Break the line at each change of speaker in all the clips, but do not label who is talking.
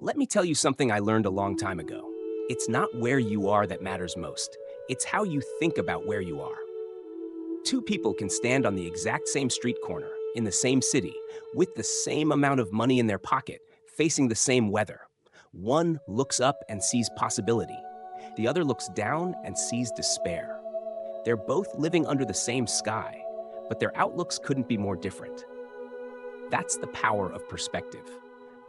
Let me tell you something I learned a long time ago. It's not where you are that matters most. It's how you think about where you are. Two people can stand on the exact same street corner, in the same city, with the same amount of money in their pocket, facing the same weather. One looks up and sees possibility. The other looks down and sees despair. They're both living under the same sky, but their outlooks couldn't be more different. That's the power of perspective.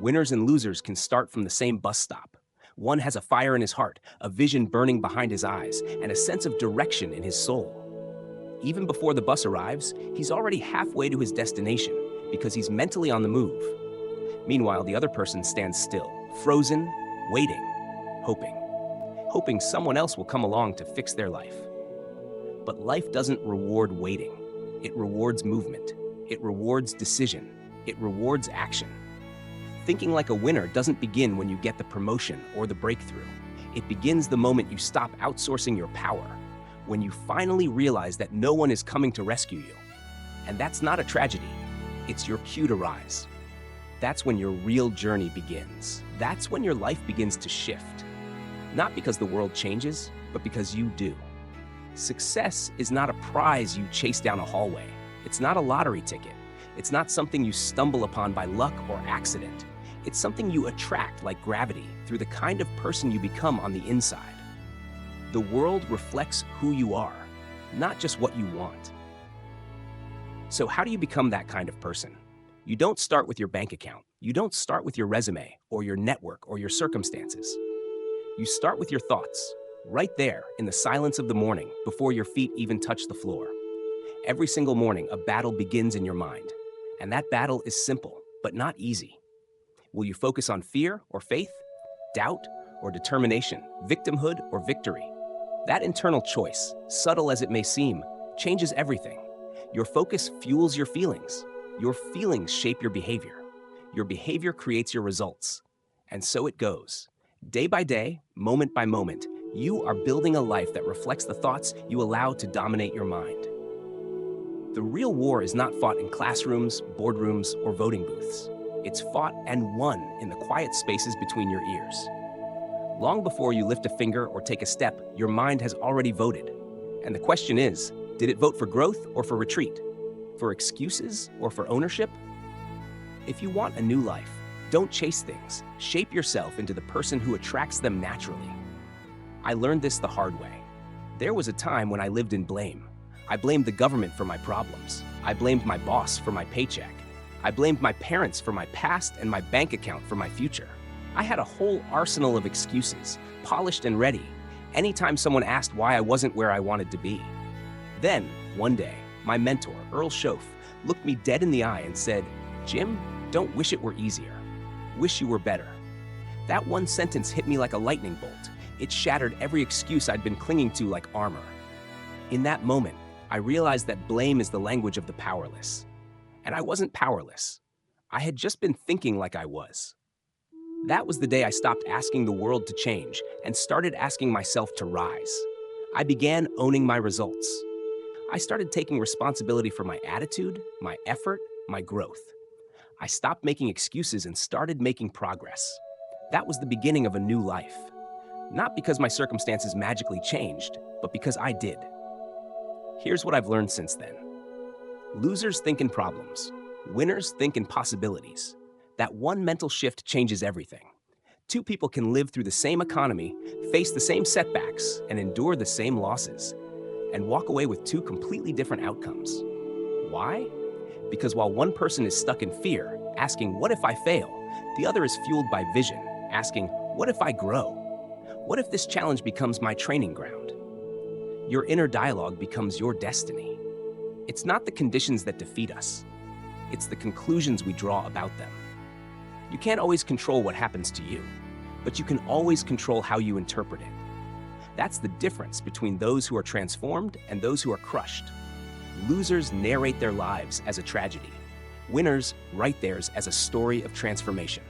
Winners and losers can start from the same bus stop. One has a fire in his heart, a vision burning behind his eyes, and a sense of direction in his soul. Even before the bus arrives, he's already halfway to his destination because he's mentally on the move. Meanwhile, the other person stands still, frozen, waiting, hoping someone else will come along to fix their life. But life doesn't reward waiting. It rewards movement. It rewards decision. It rewards action. Thinking like a winner doesn't begin when you get the promotion or the breakthrough. It begins the moment you stop outsourcing your power, when you finally realize that no one is coming to rescue you. And that's not a tragedy. It's your cue to rise. That's when your real journey begins. That's when your life begins to shift. Not because the world changes, but because you do. Success is not a prize you chase down a hallway. It's not a lottery ticket. It's not something you stumble upon by luck or accident. It's something you attract like gravity through the kind of person you become on the inside. The world reflects who you are, not just what you want. So how do you become that kind of person? You don't start with your bank account. You don't start with your resume or your network or your circumstances. You start with your thoughts, right there in the silence of the morning before your feet even touch the floor. Every single morning, a battle begins in your mind. And that battle is simple, but not easy. Will you focus on fear or faith, doubt or determination, victimhood or victory? That internal choice, subtle as it may seem, changes everything. Your focus fuels your feelings. Your feelings shape your behavior. Your behavior creates your results. And so it goes. Day by day, moment by moment, you are building a life that reflects the thoughts you allow to dominate your mind. The real war is not fought in classrooms, boardrooms, or voting booths. It's fought and won in the quiet spaces between your ears. Long before you lift a finger or take a step, your mind has already voted. And the question is, did it vote for growth or for retreat? For excuses or for ownership? If you want a new life, don't chase things. Shape yourself into the person who attracts them naturally. I learned this the hard way. There was a time when I lived in blame. I blamed the government for my problems. I blamed my boss for my paycheck. I blamed my parents for my past and my bank account for my future. I had a whole arsenal of excuses, polished and ready, anytime someone asked why I wasn't where I wanted to be. Then, one day, my mentor, Earl Schoaf, looked me dead in the eye and said, "Jim, don't wish it were easier. Wish you were better." That one sentence hit me like a lightning bolt. It shattered every excuse I'd been clinging to like armor. In that moment, I realized that blame is the language of the powerless. And I wasn't powerless. I had just been thinking like I was. That was the day I stopped asking the world to change and started asking myself to rise. I began owning my results. I started taking responsibility for my attitude, my effort, my growth. I stopped making excuses and started making progress. That was the beginning of a new life. Not because my circumstances magically changed, but because I did. Here's what I've learned since then. Losers think in problems. Winners think in possibilities. That one mental shift changes everything. Two people can live through the same economy, face the same setbacks, and endure the same losses, and walk away with two completely different outcomes. Why? Because while one person is stuck in fear, asking, "What if I fail?" the other is fueled by vision, asking, "What if I grow? What if this challenge becomes my training ground?" Your inner dialogue becomes your destiny. It's not the conditions that defeat us. It's the conclusions we draw about them. You can't always control what happens to you, but you can always control how you interpret it. That's the difference between those who are transformed and those who are crushed. Losers narrate their lives as a tragedy. Winners write theirs as a story of transformation.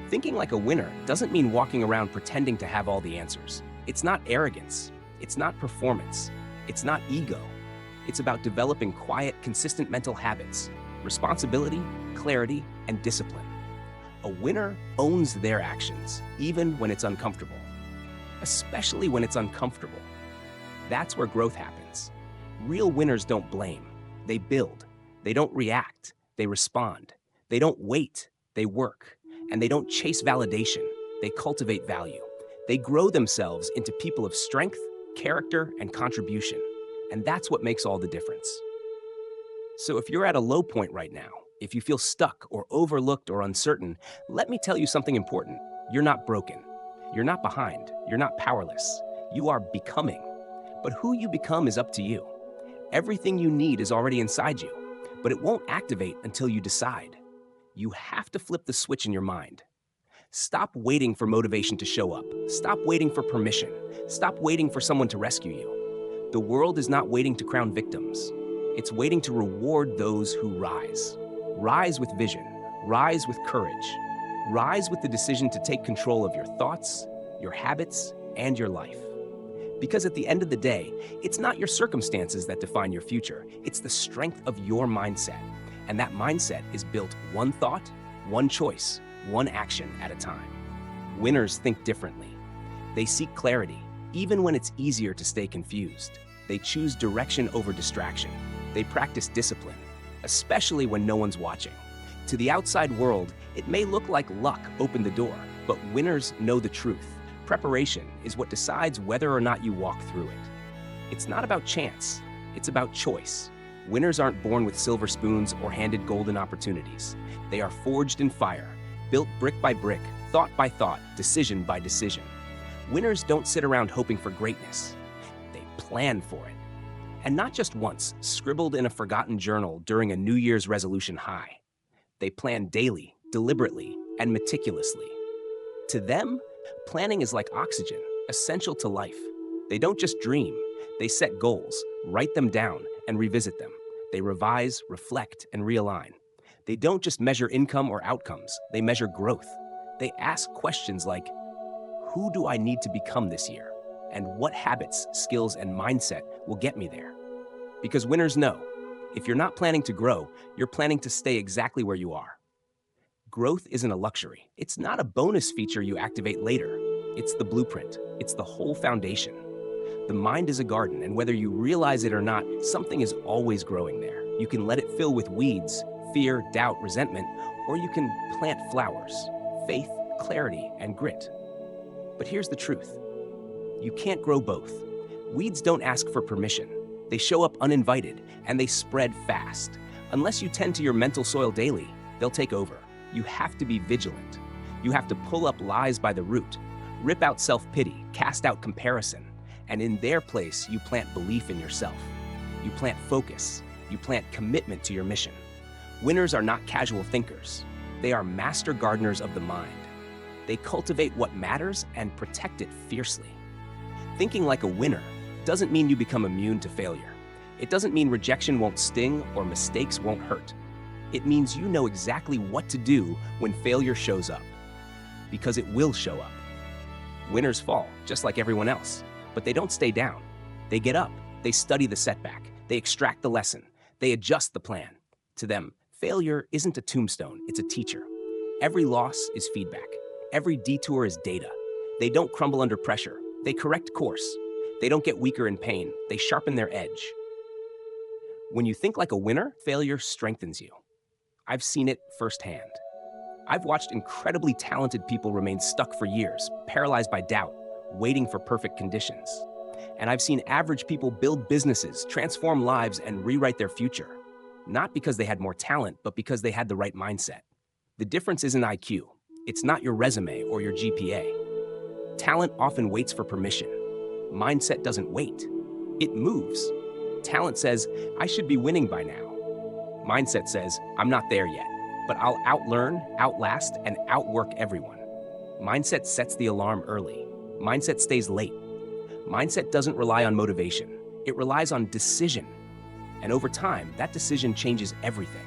Thinking like a winner doesn't mean walking around pretending to have all the answers. It's not arrogance. It's not performance. It's not ego. It's about developing quiet, consistent mental habits, responsibility, clarity, and discipline. A winner owns their actions, even when it's uncomfortable. Especially when it's uncomfortable. That's where growth happens. Real winners don't blame. They build. They don't react. They respond. They don't wait. They work. And they don't chase validation. They cultivate value. They grow themselves into people of strength, character, and contribution. And that's what makes all the difference. So if you're at a low point right now, if you feel stuck or overlooked or uncertain, let me tell you something important. You're not broken. You're not behind. You're not powerless. You are becoming. But who you become is up to you. Everything you need is already inside you, but it won't activate until you decide. You have to flip the switch in your mind. Stop waiting for motivation to show up. Stop waiting for permission. Stop waiting for someone to rescue you. The world is not waiting to crown victims. It's waiting to reward those who rise. Rise with vision. Rise with courage. Rise with the decision to take control of your thoughts, your habits, and your life. Because at the end of the day, it's not your circumstances that define your future. It's the strength of your mindset. And that mindset is built one thought, one choice, one action at a time. Winners think differently. They seek clarity, even when it's easier to stay confused. They choose direction over distraction. They practice discipline, especially when no one's watching. To the outside world, it may look like luck opened the door, but winners know the truth. Preparation is what decides whether or not you walk through it. It's not about chance, it's about choice. Winners aren't born with silver spoons or handed golden opportunities. They are forged in fire, built brick by brick, thought by thought, decision by decision. Winners don't sit around hoping for greatness. They plan for it. And not just once, scribbled in a forgotten journal during a New Year's resolution high. They plan daily, deliberately, and meticulously. To them, planning is like oxygen, essential to life. They don't just dream, they set goals, write them down, and revisit them. They revise, reflect, and realign. They don't just measure income or outcomes, they measure growth. They ask questions like, who do I need to become this year? And what habits, skills, and mindset will get me there? Because winners know, if you're not planning to grow, you're planning to stay exactly where you are. Growth isn't a luxury. It's not a bonus feature you activate later. It's the blueprint. It's the whole foundation. The mind is a garden, and whether you realize it or not, something is always growing there. You can let it fill with weeds, fear, doubt, resentment, or you can plant flowers, faith, clarity, and grit. But here's the truth. You can't grow both. Weeds don't ask for permission. They show up uninvited, and they spread fast. Unless you tend to your mental soil daily, they'll take over. You have to be vigilant. You have to pull up lies by the root, rip out self-pity, cast out comparison, and in their place, you plant belief in yourself. You plant focus. You plant commitment to your mission. Winners are not casual thinkers. They are master gardeners of the mind. They cultivate what matters and protect it fiercely. Thinking like a winner doesn't mean you become immune to failure. It doesn't mean rejection won't sting or mistakes won't hurt. It means you know exactly what to do when failure shows up. Because it will show up. Winners fall, just like everyone else, but they don't stay down. They get up, they study the setback, they extract the lesson, they adjust the plan. To them, failure isn't a tombstone, it's a teacher. Every loss is feedback. Every detour is data. They don't crumble under pressure. They correct course. They don't get weaker in pain. They sharpen their edge. When you think like a winner, failure strengthens you. I've seen it firsthand. I've watched incredibly talented people remain stuck for years, paralyzed by doubt, waiting for perfect conditions. And I've seen average people build businesses, transform lives, and rewrite their future. Not because they had more talent, but because they had the right mindset. The difference isn't IQ. It's not your resume or your GPA. Talent often waits for permission. Mindset doesn't wait. It moves. Talent says, I should be winning by now. Mindset says, I'm not there yet, but I'll outlearn, outlast, and outwork everyone. Mindset sets the alarm early. Mindset stays late. Mindset doesn't rely on motivation. It relies on decision. And over time, that decision changes everything.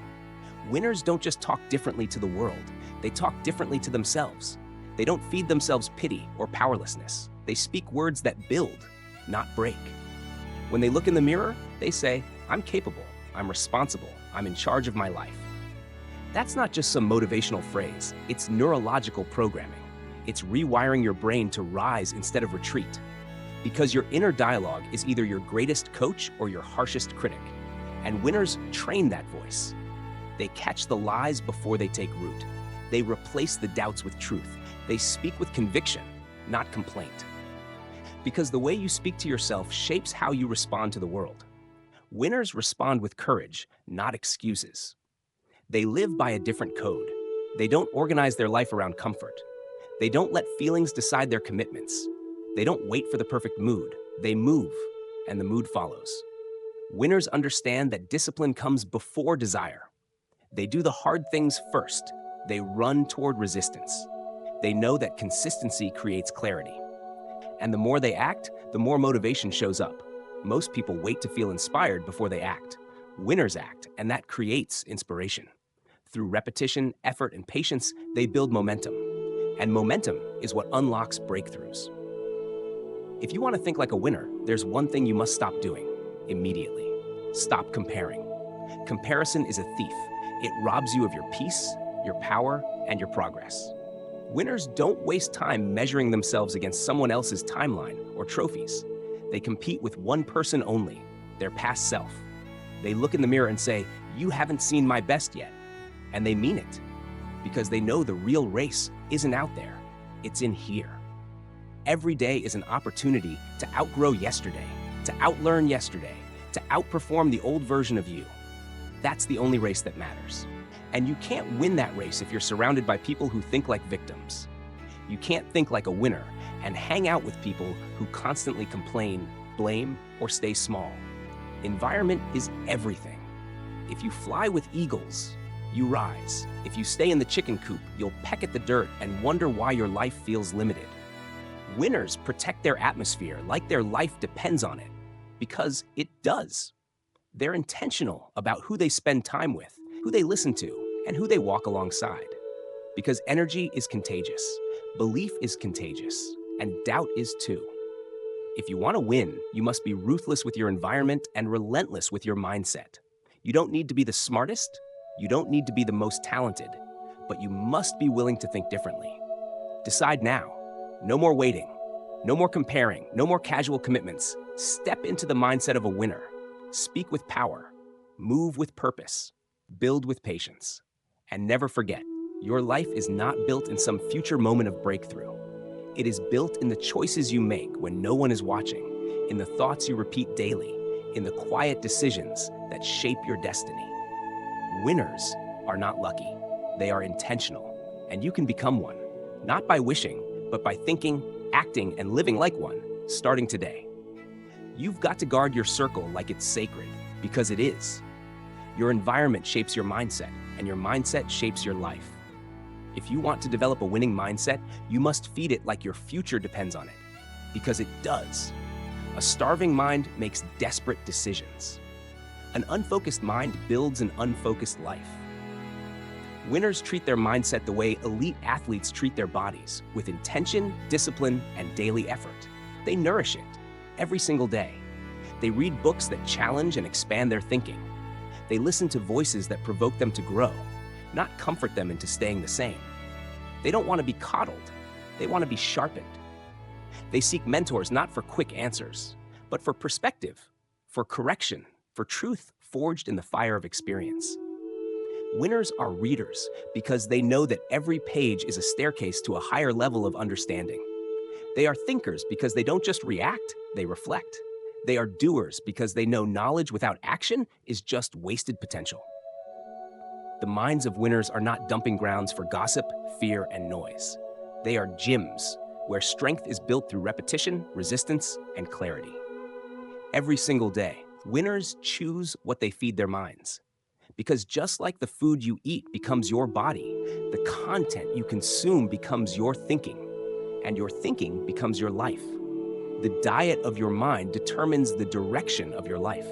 Winners don't just talk differently to the world. They talk differently to themselves. They don't feed themselves pity or powerlessness. They speak words that build, not break. When they look in the mirror, they say, I'm capable, I'm responsible, I'm in charge of my life. That's not just some motivational phrase, it's neurological programming. It's rewiring your brain to rise instead of retreat. Because your inner dialogue is either your greatest coach or your harshest critic. And winners train that voice. They catch the lies before they take root. They replace the doubts with truth. They speak with conviction, not complaint. Because the way you speak to yourself shapes how you respond to the world. Winners respond with courage, not excuses. They live by a different code. They don't organize their life around comfort. They don't let feelings decide their commitments. They don't wait for the perfect mood. They move, and the mood follows. Winners understand that discipline comes before desire. They do the hard things first. They run toward resistance. They know that consistency creates clarity. And the more they act, the more motivation shows up. Most people wait to feel inspired before they act. Winners act, and that creates inspiration. Through repetition, effort, and patience, they build momentum. And momentum is what unlocks breakthroughs. If you want to think like a winner, there's one thing you must stop doing immediately. Stop comparing. Comparison is a thief. It robs you of your peace, your power, and your progress. Winners don't waste time measuring themselves against someone else's timeline or trophies. They compete with one person only, their past self. They look in the mirror and say, "You haven't seen my best yet." And they mean it, because they know the real race isn't out there, it's in here. Every day is an opportunity to outgrow yesterday, to outlearn yesterday, to outperform the old version of you. That's the only race that matters. And you can't win that race if you're surrounded by people who think like victims. You can't think like a winner and hang out with people who constantly complain, blame, or stay small. Environment is everything. If you fly with eagles, you rise. If you stay in the chicken coop, you'll peck at the dirt and wonder why your life feels limited. Winners protect their atmosphere like their life depends on it, because it does. They're intentional about who they spend time with, who they listen to, and who they walk alongside. Because energy is contagious, belief is contagious, and doubt is too. If you want to win, you must be ruthless with your environment and relentless with your mindset. You don't need to be the smartest, you don't need to be the most talented, but you must be willing to think differently. Decide now. No more waiting, no more comparing, no more casual commitments. Step into the mindset of a winner. Speak with power, move with purpose, build with patience. And never forget, your life is not built in some future moment of breakthrough. It is built in the choices you make when no one is watching, in the thoughts you repeat daily, in the quiet decisions that shape your destiny. Winners are not lucky. They are intentional, and you can become one, not by wishing, but by thinking, acting, and living like one, starting today. You've got to guard your circle like it's sacred, because it is. Your environment shapes your mindset, and your mindset shapes your life. If you want to develop a winning mindset, you must feed it like your future depends on it, because it does. A starving mind makes desperate decisions. An unfocused mind builds an unfocused life. Winners treat their mindset the way elite athletes treat their bodies, with intention, discipline, and daily effort. They nourish it every single day. They read books that challenge and expand their thinking. They listen to voices that provoke them to grow, not comfort them into staying the same. They don't want to be coddled. They want to be sharpened. They seek mentors not for quick answers, but for perspective, for correction, for truth forged in the fire of experience. Winners are readers because they know that every page is a staircase to a higher level of understanding. They are thinkers because they don't just react, they reflect. They are doers because they know knowledge without action is just wasted potential. The minds of winners are not dumping grounds for gossip, fear, and noise. They are gyms where strength is built through repetition, resistance, and clarity. Every single day, winners choose what they feed their minds. Because just like the food you eat becomes your body, the content you consume becomes your thinking, and your thinking becomes your life. The diet of your mind determines the direction of your life.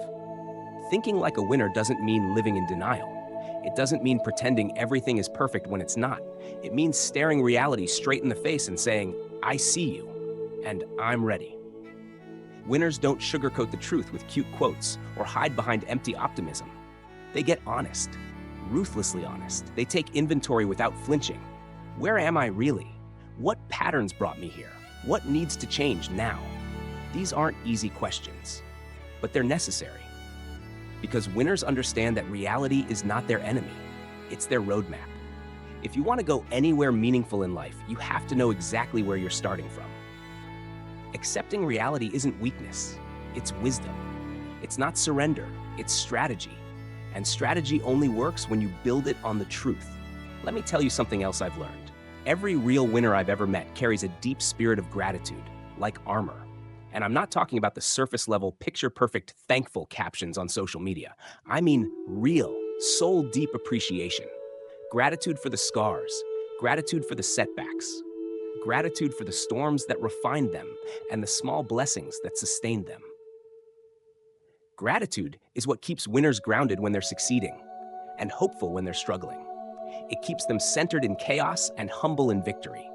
Thinking like a winner doesn't mean living in denial. It doesn't mean pretending everything is perfect when it's not. It means staring reality straight in the face and saying, "I see you, and I'm ready." Winners don't sugarcoat the truth with cute quotes or hide behind empty optimism. They get honest, ruthlessly honest. They take inventory without flinching. Where am I really? What patterns brought me here? What needs to change now? These aren't easy questions, but they're necessary. Because winners understand that reality is not their enemy, it's their roadmap. If you want to go anywhere meaningful in life, you have to know exactly where you're starting from. Accepting reality isn't weakness, it's wisdom. It's not surrender, it's strategy. And strategy only works when you build it on the truth. Let me tell you something else I've learned. Every real winner I've ever met carries a deep spirit of gratitude, like armor. And I'm not talking about the surface-level, picture-perfect, thankful captions on social media. I mean real, soul-deep appreciation. Gratitude for the scars, gratitude for the setbacks, gratitude for the storms that refined them, and the small blessings that sustained them. Gratitude is what keeps winners grounded when they're succeeding, and hopeful when they're struggling. It keeps them centered in chaos and humble in victory.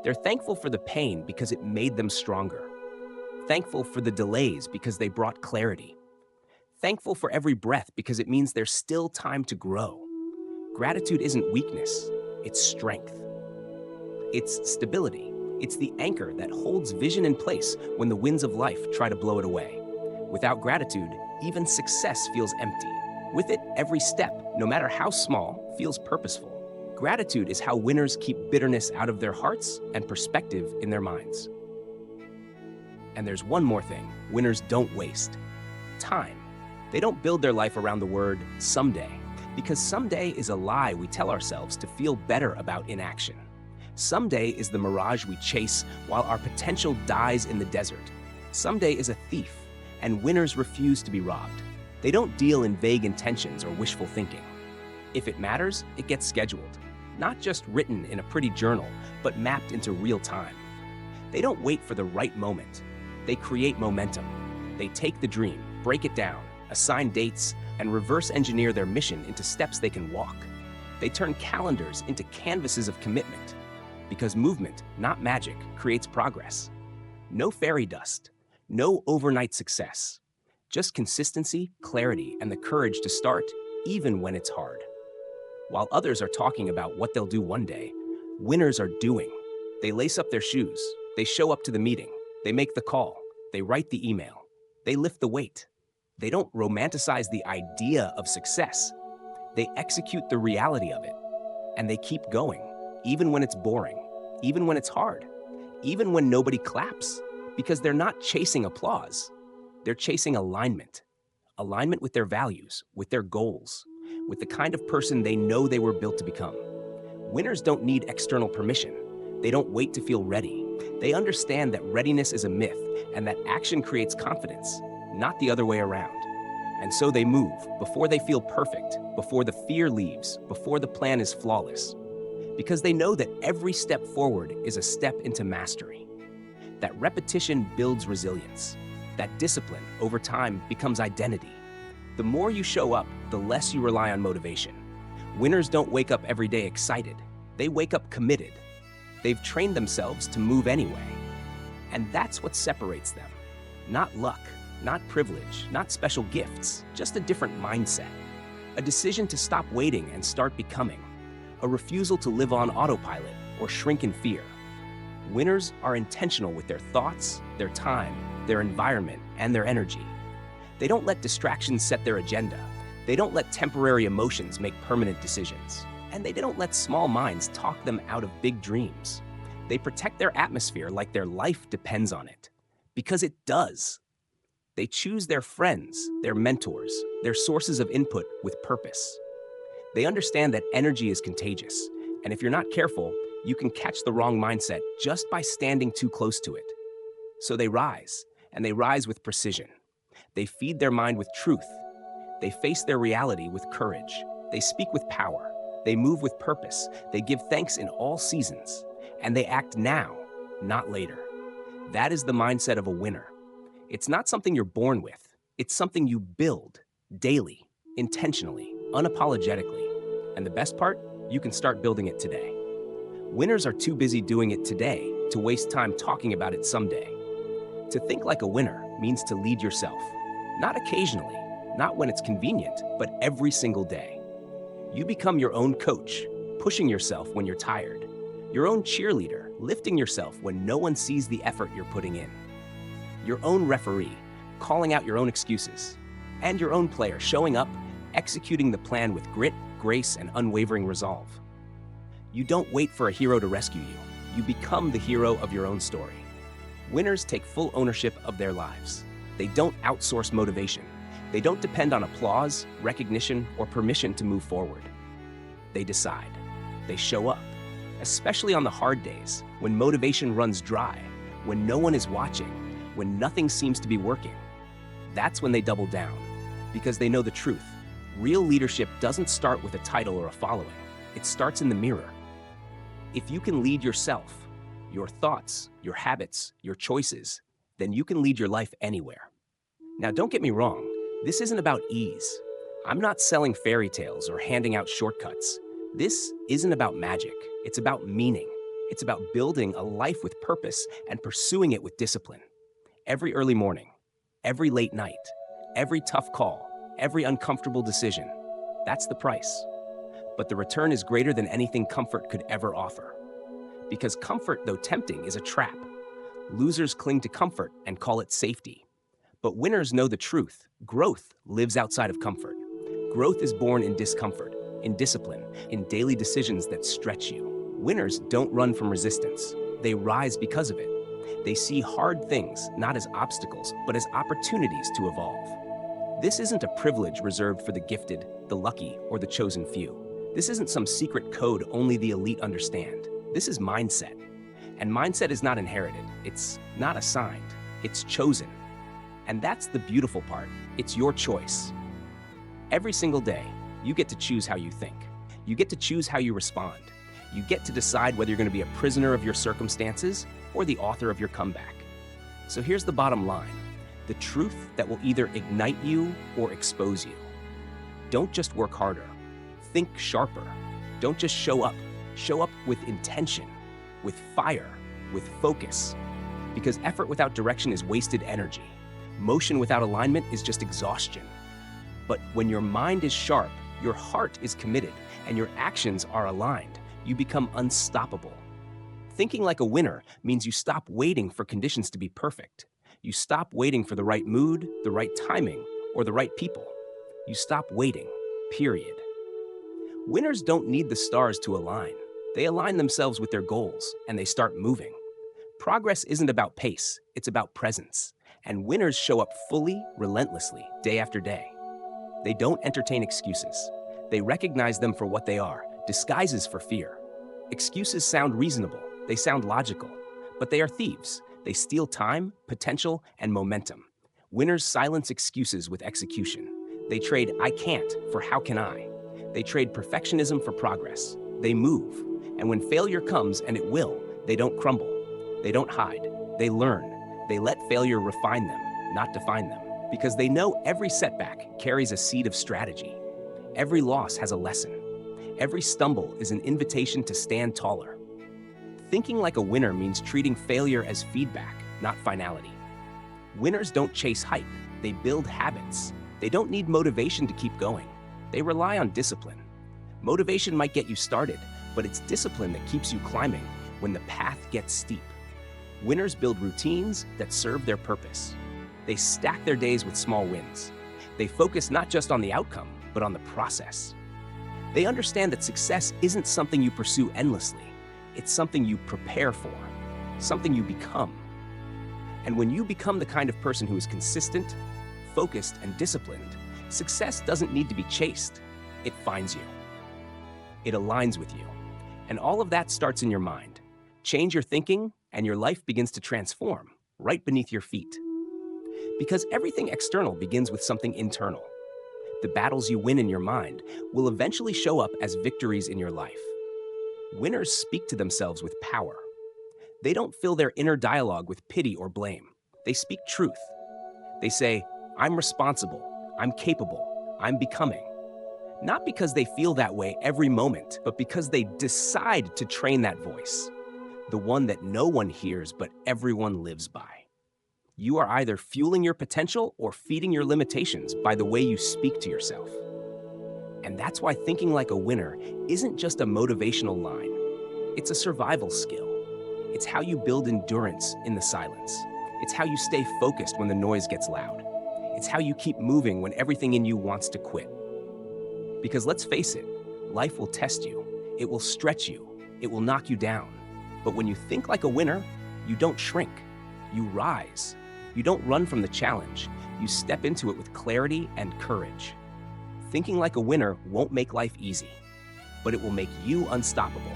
They're thankful for the pain because it made them stronger. Thankful for the delays because they brought clarity. Thankful for every breath because it means there's still time to grow. Gratitude isn't weakness, it's strength. It's stability. It's the anchor that holds vision in place when the winds of life try to blow it away. Without gratitude, even success feels empty. With it, every step, no matter how small, feels purposeful. Gratitude is how winners keep bitterness out of their hearts and perspective in their minds. And there's one more thing winners don't waste: time. They don't build their life around the word someday, because someday is a lie we tell ourselves to feel better about inaction. Someday is the mirage we chase while our potential dies in the desert. Someday is a thief, and winners refuse to be robbed. They don't deal in vague intentions or wishful thinking. If it matters, it gets scheduled, not just written in a pretty journal, but mapped into real time. They don't wait for the right moment. They create momentum. They take the dream, break it down, assign dates, and reverse engineer their mission into steps they can walk. They turn calendars into canvases of commitment. Because movement, not magic, creates progress. No fairy dust, no overnight success. Just consistency, clarity, and the courage to start, even when it's hard. While others are talking about what they'll do one day, winners are doing. They lace up their shoes, they show up to the meeting, they make the call, they write the email, they lift the weight. They don't romanticize the idea of success. They execute the reality of it. And they keep going, even when it's boring, even when it's hard, even when nobody claps, because they're not chasing applause. They're chasing alignment. Alignment with their values, with their goals, with the kind of person they know they were built to become. Winners don't need external permission. They don't wait to feel ready. They understand that readiness is a myth and that action creates confidence, not the other way around. And so they move before they feel perfect, before the fear leaves, before the plan is flawless. Because they know that every step forward is a step into mastery. That repetition builds resilience. That discipline, over time, becomes identity. The more you show up, the less you rely on motivation. Winners don't wake up every day excited. They wake up committed. They've trained themselves to move anyway. And that's what separates them. Not luck, not privilege, not special gifts, just a different mindset. A decision to stop waiting and start becoming. A refusal to live on autopilot or shrink in fear. Winners are intentional with their thoughts, their time, their environment, and their energy. They don't let distractions set their agenda. They don't let temporary emotions make permanent decisions. And they don't let small minds talk them out of big dreams. They protect their atmosphere like their life depends on it. Because it does. They choose their friends, their mentors, their sources of input with purpose. They understand that energy is contagious, and if you're not careful, you can catch the wrong mindset just by standing too close to it. So they rise, and they rise with precision. They feed their mind with truth. They face their reality with courage. They speak with power. They move with purpose. They give thanks in all seasons. And they act now, not later. That is the mindset of a winner. It's not something you're born with. It's something you build daily, intentionally, unapologetically. And the best part, you can start building it today. Winners are too busy doing it today to waste time talking about it someday. To think like a winner means to lead yourself. Not occasionally, not when it's convenient, but every single day. You become your own coach, pushing yourself when you're tired. Your own cheerleader, lifting yourself when no one sees the effort you're putting in. Your own referee, calling out your own excuses. And your own player, showing up, executing the plan with grit, grace, and unwavering resolve. You don't wait for a hero to rescue you. You become the hero of your own story. Winners take full ownership of their lives. They don't outsource motivation. They don't depend on applause, recognition, or permission to move forward. They decide. They show up, especially on the hard days, when motivation runs dry, when no one is watching, when nothing seems to be working. That's when they double down, because they know the truth. Real leadership doesn't start with a title or a following. It starts in the mirror. If you can lead yourself, your thoughts, your habits, your choices, then you can lead your life anywhere. Now, don't get me wrong, this isn't about ease. I'm not selling fairy tales or handing out shortcuts. This isn't about magic. It's about meaning. It's about building a life with purpose and pursuing it with discipline. Every early morning, every late night, every tough call, every uncomfortable decision. That's the price. But the return is greater than anything comfort could ever offer. Because comfort, though tempting, is a trap. Losers cling to comfort and call it safety. But winners know the truth. Growth lives outside of comfort. Growth is born in discomfort, in discipline, in daily decisions that stretch you. Winners don't run from resistance. They rise because of it. They see hard things not as obstacles, but as opportunities to evolve. This isn't a privilege reserved for the gifted, the lucky, or the chosen few. This isn't some secret code only the elite understand. This is mindset. And mindset is not inherited. It's not assigned. It's chosen. And that's the beautiful part. It's your choice. Every single day, you get to choose how you think. You get to choose how you respond. You get to decide whether you're going to be a prisoner of your circumstances or the author of your comeback. So here's the bottom line. The truth that will either ignite you or expose you. Don't just work harder. Think sharper. Don't just show up. Show up with intention, with fire, with focus. Because effort without direction is wasted energy. Motion without alignment is just exhaustion. But when your mind is sharp, your heart is committed, and your actions are aligned, you become unstoppable. Thinking like a winner means you stop waiting for conditions to be perfect. You stop waiting for the right mood, the right timing, or the right people. You stop waiting, period. Winners don't need the stars to align. They align themselves with their goals, and they start moving. Progress isn't about pace, it's about presence. And winners show up fully, relentlessly, day after day. They don't entertain excuses. They recognize them for what they are, disguises for fear. Excuses sound reasonable, they sound logical, but they are thieves. They steal time, potential, and momentum. Winners silence excuses with execution. They trade "I can't" for "how can I." They trade perfectionism for progress. They move. And when failure comes, and it will, they don't crumble. They don't hide. They learn. They let failure refine them, not define them. Because they know every setback carries a seed of strategy. Every loss has a lesson. Every stumble is an invitation to stand taller. Thinking like a winner means treating failure as feedback, not finality. Winners don't chase hype. They build habits. They don't need motivation to keep going. They rely on discipline. Motivation might get you started, but it's discipline that keeps you climbing when the path gets steep. Winners build routines that serve their purpose. They stack their days with small wins. They focus not just on the outcome, but on the process. They understand that success isn't something you pursue endlessly. It's something you prepare for, something you become. And when you become the kind of person who is consistent, focused, and disciplined, success doesn't need to be chased. It finds you. It aligns with you. And all of that starts in your mind. Change your thinking, and your life begins to transform right beneath your feet. Because everything external begins with something internal. The battles you win in your mind will eventually show up as victories in your life. Winners speak to themselves with power. They don't fill their inner dialogue with pity or blame. They speak truth. They say, "I'm responsible, I'm capable, I'm becoming." Not because they feel that way every moment, but because they decide to train that voice. The one that no one hears, but everyone lives by. You are either fueling your potential or feeding your limitations by the way you speak to yourself. And that's why thinking like a winner isn't just a motivational line, it's a survival skill. It's how you build endurance in the silence. It's how you stay focused when the noise gets loud. It's how you keep moving when everything in you wants to quit. Because let's face it, life will test you, it will stretch you, it will knock you down. But when you think like a winner, you don't shrink, you rise. You don't run from the challenge, you step into it with clarity and courage. Thinking like a winner won't make life easy, but it will make you unstoppable.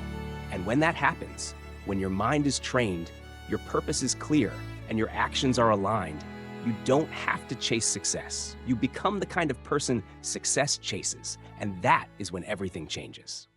And when that happens, when your mind is trained, your purpose is clear, and your actions are aligned, you don't have to chase success. You become the kind of person success chases, and that is when everything changes.